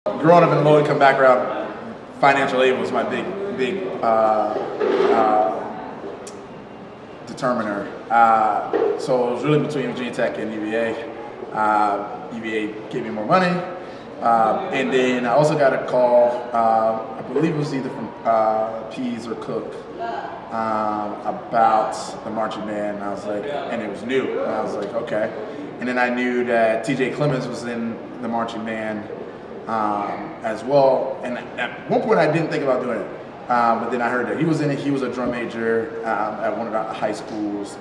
Growing up in a low-income background, financial aid was my big determiner. So it was really between Virginia Tech and UVA. UVA gave me more money, and then I also got a call. I believe it was either from Pease or Cook about the marching band. And I was like, and it was new. And I was like, okay. And then I knew that T.J. Clemens was in the marching band as well. And at one point, I didn't think about doing it. But then I heard that he was in it. He was a drum major at one of the high schools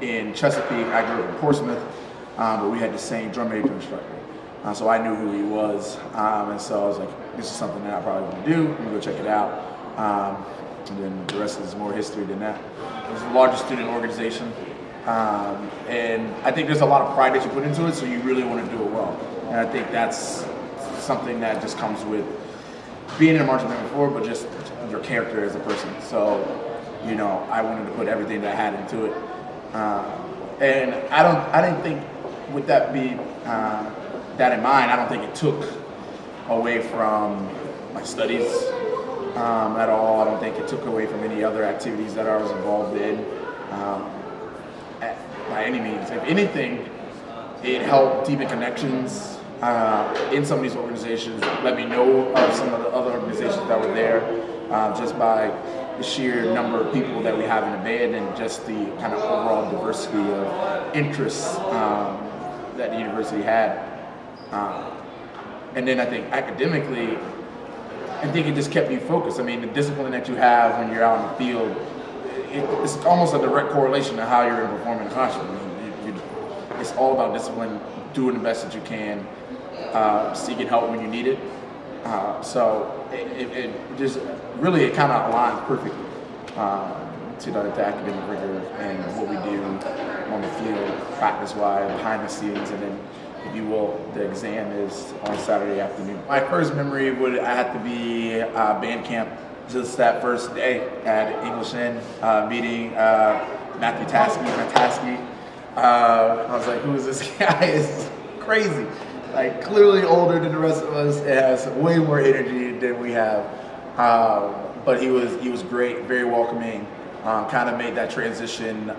in Chesapeake. I grew up in Portsmouth, but we had the same drum major instructor. So I knew who he was. And so I was like, this is something that I probably want to do. I'm going to go check it out. And then the rest is more history than that. It was the largest student organization. And I think there's a lot of pride that you put into it, so you really want to do it well. And I think that's something that just comes with being in a marching band before, but just your character as a person. So, you know, I wanted to put everything that I had into it. And I didn't think, with that that in mind, I don't think it took away from my studies at all. I don't think it took away from any other activities that I was involved in by any means. If anything, it helped deepen connections in some of these organizations, let me know of some of the other organizations that were there, just by the sheer number of people that we have in the band and just the kind of overall diversity of interests that the university had. And then I think academically, I think it just kept me focused. I mean, the discipline that you have when you're out in the field, it's almost a direct correlation to how you're going to perform in the classroom. I mean, it's all about discipline, doing the best that you can, seeking help when you need it. So it just really, it kind of aligns perfectly to the academic rigor and what we do on the field, practice-wise, behind the scenes, and then, if you will, the exam is on Saturday afternoon. My first memory would have to be band camp. Just that first day at English Inn, meeting Matthew Taskey. I was like, who is this guy? It's crazy. Like, clearly older than the rest of us. It has way more energy than we have. But he was great, very welcoming. Kind of made that transition,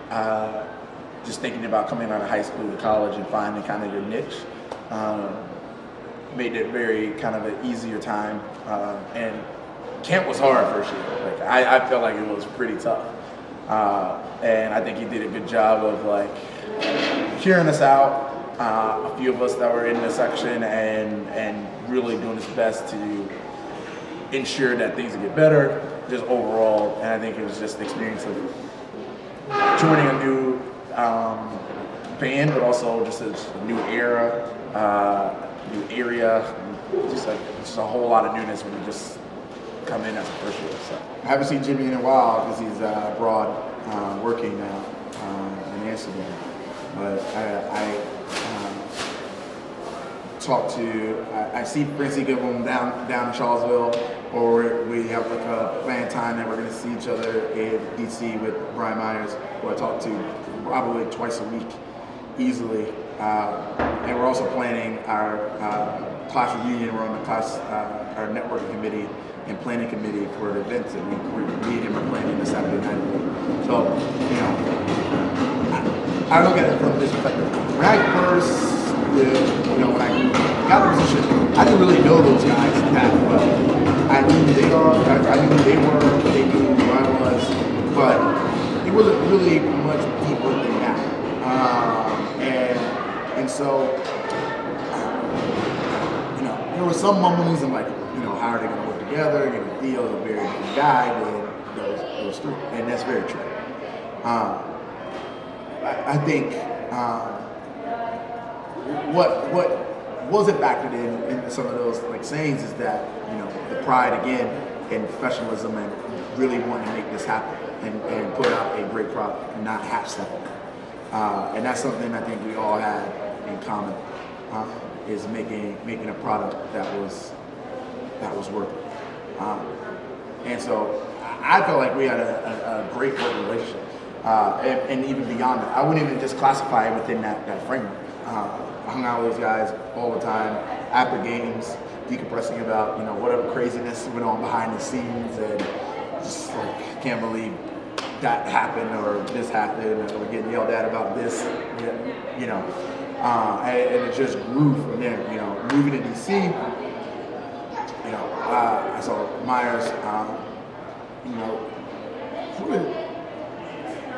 just thinking about coming out of high school to college and finding kind of your niche. Made it very kind of an easier time. And camp was hard first year. Like, I felt like it was pretty tough. And I think he did a good job of like hearing us out. A few of us that were in the section and really doing his best to ensure that things would get better, just overall. And I think it was just the experience of joining a new band, but also just a new era, new area, just a whole lot of newness when you just come in as a first year. So I haven't seen Jimmy in a while because he's abroad working now in Amsterdam. But I I see Francie give them down in Charlottesville, or we have like a planned time that we're going to see each other in DC with Brian Myers, who I talk to probably twice a week easily. And we're also planning our class reunion. We're on the class, our networking committee and planning committee for the events that we and him are planning this Saturday night. So, you know, I look at it from this perspective. When I first, when I got the position, I didn't really know those guys that well. I knew who they are, I knew who they were, they knew who I was, but it wasn't really much deeper than that. And so, there were some mumblings and like, how are they going to work together? Theo's a very different guy than those three, and that's very true. I think what wasn't factored in some of those like sayings is that the pride again and professionalism and really wanting to make this happen and put out a great product and not half step it. And that's something I think we all had in common, is making a product that was worth it. And so I felt like we had a great working relationship. And even beyond that, I wouldn't even just classify it within that framework. I hung out with those guys all the time. after games, decompressing about, whatever craziness went on behind the scenes, and just like, can't believe that happened or this happened, or we're getting yelled at about this, and it just grew from there. Moving to DC, I saw Myers,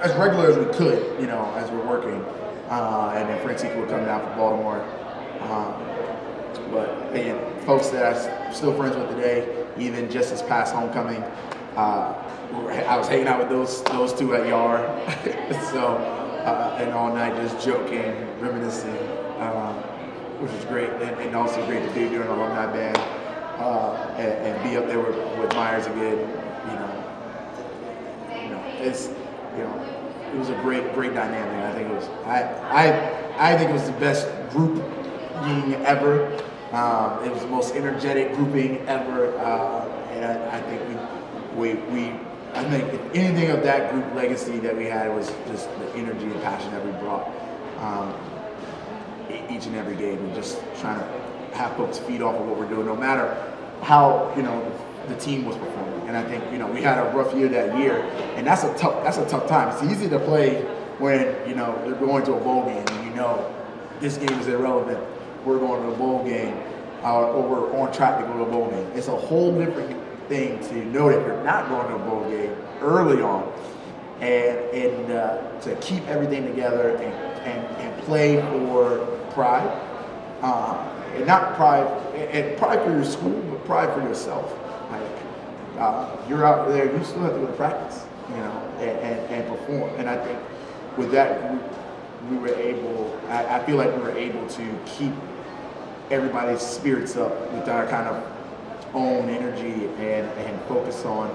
as regular as we could, as we're working, and then Frank Seeker would come down from Baltimore. But again, folks that I'm still friends with today, even just this past homecoming, I was hanging out with those two at YAR, so and all night just joking, reminiscing, which was great, and also great to be during alumni band and be up there with Myers again. It was a great dynamic. I think it was I think it was the best grouping ever. It was the most energetic grouping ever, and I think I think if anything of that group legacy that we had was just the energy and passion that we brought each and every game, and just trying to have folks feed off of what we're doing, no matter how the team was performing. And I think we had a rough year that year, and that's a tough time. It's easy to play when they're going to a bowl game and this game is irrelevant. We're going to a bowl game, or we're on track to go to a bowl game. It's a whole different thing to know that you're not going to a bowl game early on, and to keep everything together and play for pride, and not pride for your school, but pride for yourself. Like you're out there, you still have to go to practice, and perform. And I think with that group, we were able. I feel like we were able to keep everybody's spirits up with our kind of own energy and focus on,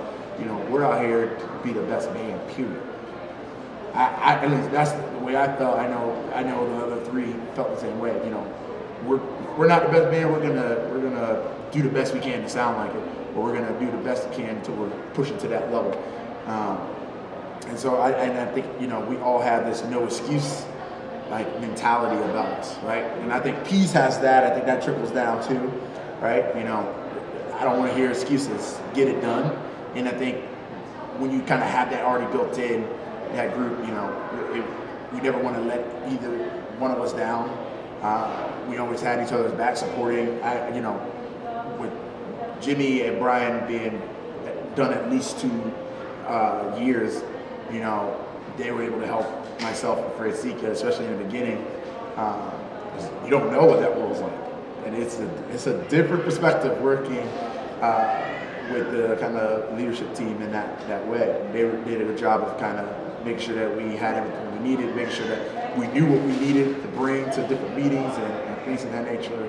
we're out here to be the best band, period. At least that's the way I felt. I know the other three felt the same way. We're not the best band. We're gonna do the best we can to sound like it, but we're gonna do the best we can until we're pushing to that level. And so I think we all have this no excuse mentality about us, right? And I think Peace has that. I think that trickles down too, right? I don't want to hear excuses. Get it done. And I think when you kind of have that already built in, that group, we never want to let either one of us down. We always had each other's back, supporting. With Jimmy and Brian being done at least 2 years, they were able to help myself and Fred Sika, especially in the beginning. You don't know what that world's like. And it's a different perspective working with the kind of leadership team in that way. They did a good job of kind of making sure that we had everything we needed, making sure that we knew what we needed to bring to different meetings and things of that nature,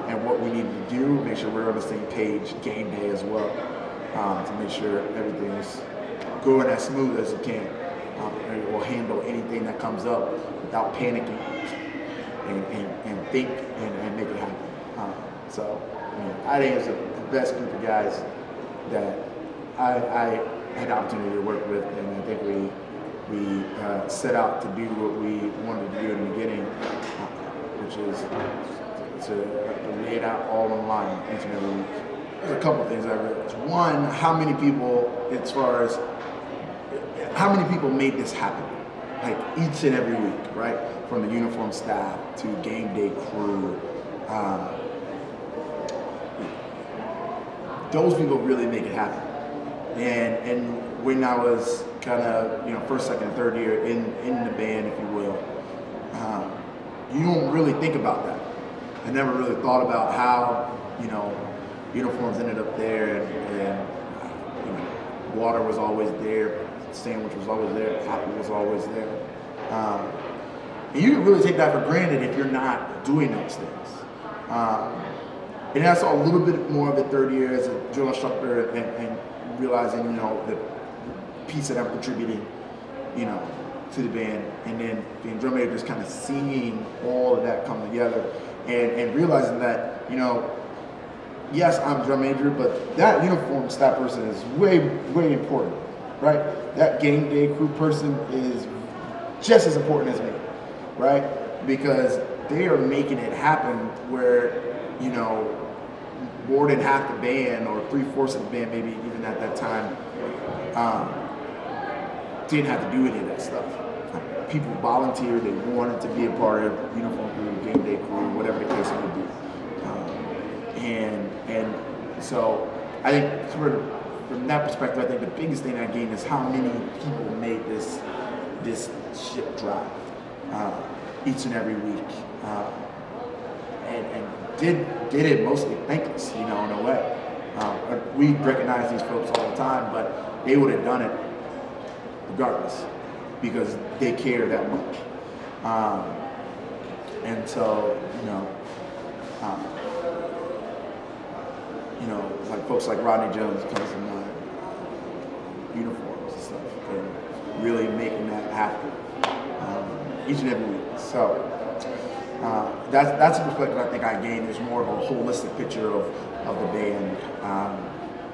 and what we needed to do, make sure we're on the same page game day as well, to make sure everything is going as smooth as it can. And we'll handle anything that comes up without panicking, and think and make it happen. So I think it's the best group of guys that I had the opportunity to work with, and I think we set out to do what we wanted to do in the beginning, which is to lay it out all on line each and every week. There's a couple of things I realized. One, how many people made this happen? Each and every week, right? From the uniform staff to game day crew. Those people really make it happen. And when I was kind of, first, second, and third year in the band, if you will, you don't really think about that. I never really thought about how, uniforms ended up there, and water was always there, sandwich was always there, apple was always there. And you can really take that for granted if you're not doing those things. And I saw a little bit more of it third year as a drill instructor, and realizing, the piece that I'm contributing, to the band, and then being drum major, just kind of seeing all of that come together, and realizing that, yes, I'm drum major, but that uniform staff person is way, way important, right? That game day crew person is just as important as me, right? Because they are making it happen where you know, more than half the band or 3/4 of the band, maybe even at that time, didn't have to do any of that stuff. People volunteered, they wanted to be a part of uniform crew, game day crew, whatever the case may be. And so I think from that perspective, I think the biggest thing I gained is how many people made this ship drive each and every week, and did it mostly thankless, you know, in a way. We recognize these folks all the time, but they would have done it regardless because they care that much. And so, like folks like Rodney Jones comes to mind, uniforms and stuff, and really making that happen each and every week. So that's a perspective I think I gained is more of a holistic picture of the band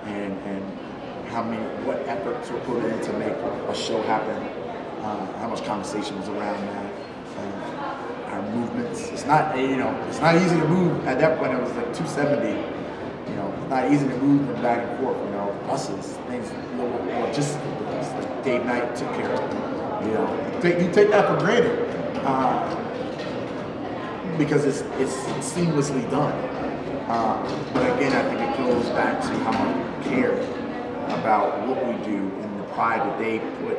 and what efforts were put in to make a show happen, how much conversation was around that, our movements. It's not easy to move. At that point, it was like 270. It's not easy to move them back and forth. Buses, things a little more logistical. Like Dave Knight took care of. You take that for granted because it's seamlessly done. But again, I think it goes back to how much we care about what we do and the pride that they put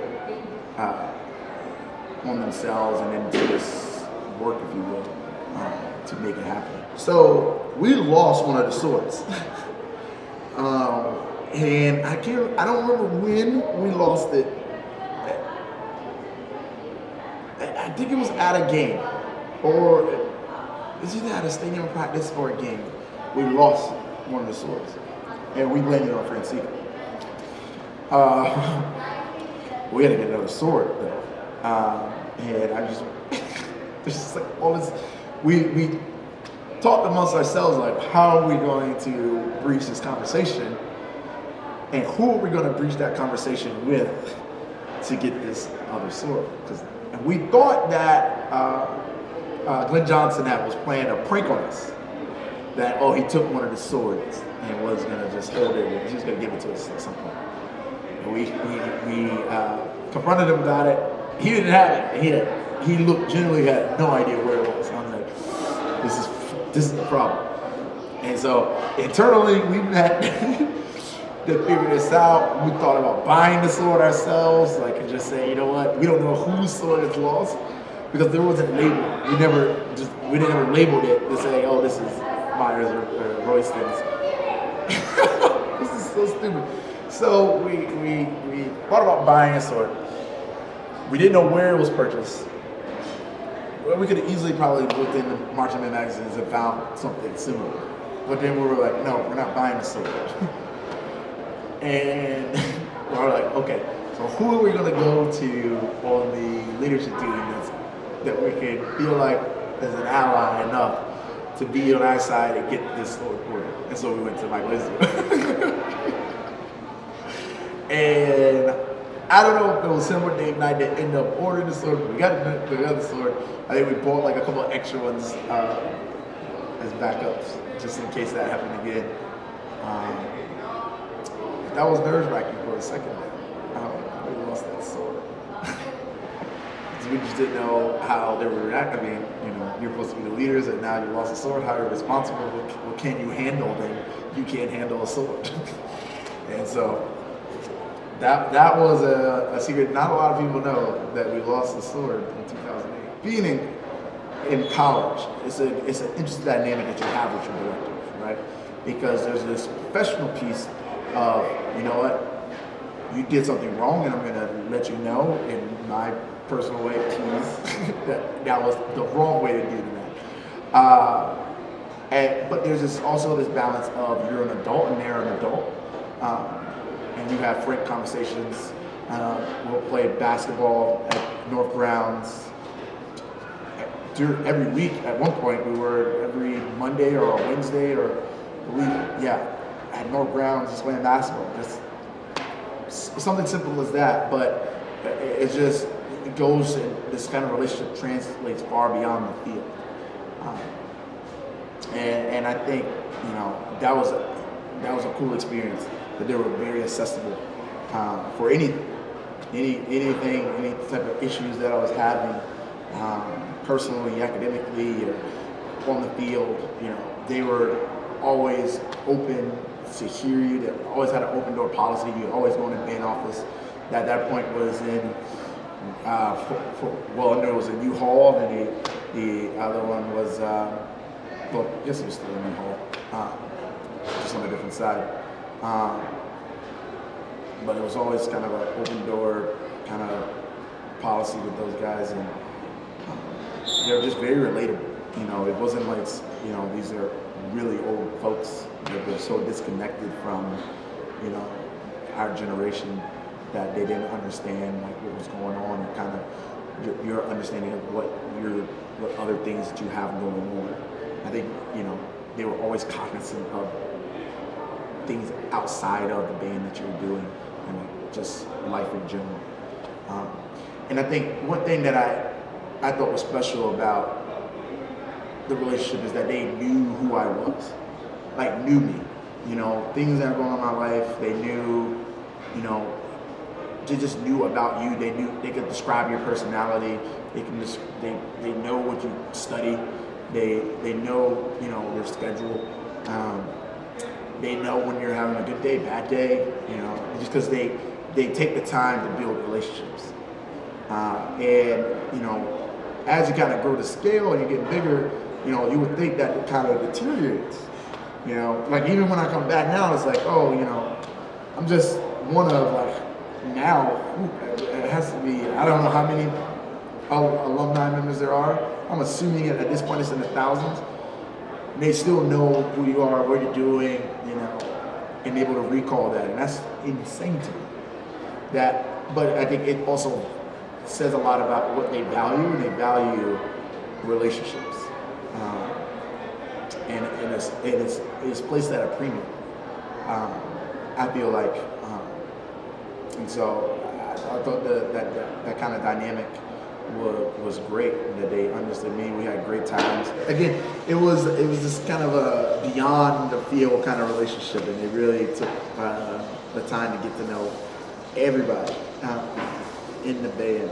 on themselves and into this work, if you will, to make it happen. So we lost one of the swords, and I don't remember when we lost it. I think it was at a game, or it was either at a stadium practice or a game. We lost one of the swords, and we blamed it on Francisco. We had to get another sword though, and I just there's just like all this. We talked amongst ourselves like, how are we going to breach this conversation, and who are we going to breach that conversation with to get this other sword? And we thought that Glenn Johnson was playing a prank on us. That he took one of the swords and was going to just hold it, and he was going to give it to us at some point. And we confronted him about it. He didn't have it. He genuinely had no idea where it was. And I'm like, this is the problem. And so internally we met to figure this out. We thought about buying the sword ourselves, and just say, you know what, we don't know whose sword is lost because there wasn't labeled. We never labeled it to say, this is Myers or Royston's. This is so stupid. So we thought about buying a sword. We didn't know where it was purchased. Well, we could have easily probably looked in the Marching Man magazines and found something similar. But then we were like, no, we're not buying the sword. And we were like, okay, so who are we going to go to on the leadership team that we can feel like is an ally enough to be on our side and get this sword ordered? And so we went to Mike Lizzie. And I don't know if it was him or Dave Knight that ended up ordering the sword. We got the other sword. I think we bought a couple of extra ones as backups, just in case that happened again. That was nerve-wracking for a second. We lost that sword. We just didn't know how they were reacting. I mean, you're supposed to be the leaders, and now you lost a sword. How are you responsible? What can you handle? Then you can't handle a sword. And so that was a secret. Not a lot of people know that we lost the sword in 2008. Being in college, it's an interesting dynamic that you have with your directors, right? Because there's this professional piece of, you know what, you did something wrong, and I'm going to let you know in my personal way, please, that was the wrong way to do that. But there's also this balance of you're an adult and they're an adult. And you have frank conversations. We'll play basketball at North Grounds every week. At one point, we were every Monday or Wednesday or at North Grounds just playing basketball. Just something simple as that, but it goes and this kind of relationship translates far beyond the field. and I think that was a cool experience. That they were very accessible for anything, any type of issues that I was having, personally, academically, or on the field. They were always open to hear you. They always had an open door policy. You always go in the band office. At that point was in, I knew it was a new hall, and the other one was, I guess it was still a new hall, just on a different side. But it was always kind of an open door kind of policy with those guys, and they were just very relatable. It wasn't like, these are really old folks that were so disconnected from, our generation that they didn't understand like what was going on, and kind of your understanding of what other things that you have going on. I think, they were always cognizant of things outside of the band that you were doing, and like just life in general. And I think one thing that I thought was special about the relationship is that they knew who I was, like knew me. Things that were going on in my life, they knew, they just knew about you. They knew they could describe your personality. They know what you study. They know your schedule. They know when you're having a good day, bad day. Just because they take the time to build relationships. And as you kind of grow the scale and you get bigger, you would think that it kind of deteriorates. Like even when I come back now, it's like, I'm just one of like now. It has to be. I don't know how many alumni members there are. I'm assuming at this point it's in the thousands. And they still know who you are, what you're doing, and able to recall that, and that's insane to me. But I think it also says a lot about what they value, and they value relationships, and it's placed at a premium. I feel like, and so I thought that kind of dynamic was great. That they understood me. We had great times. Again, it was just kind of a beyond the field kind of relationship, and they really took the time to get to know everybody in the band.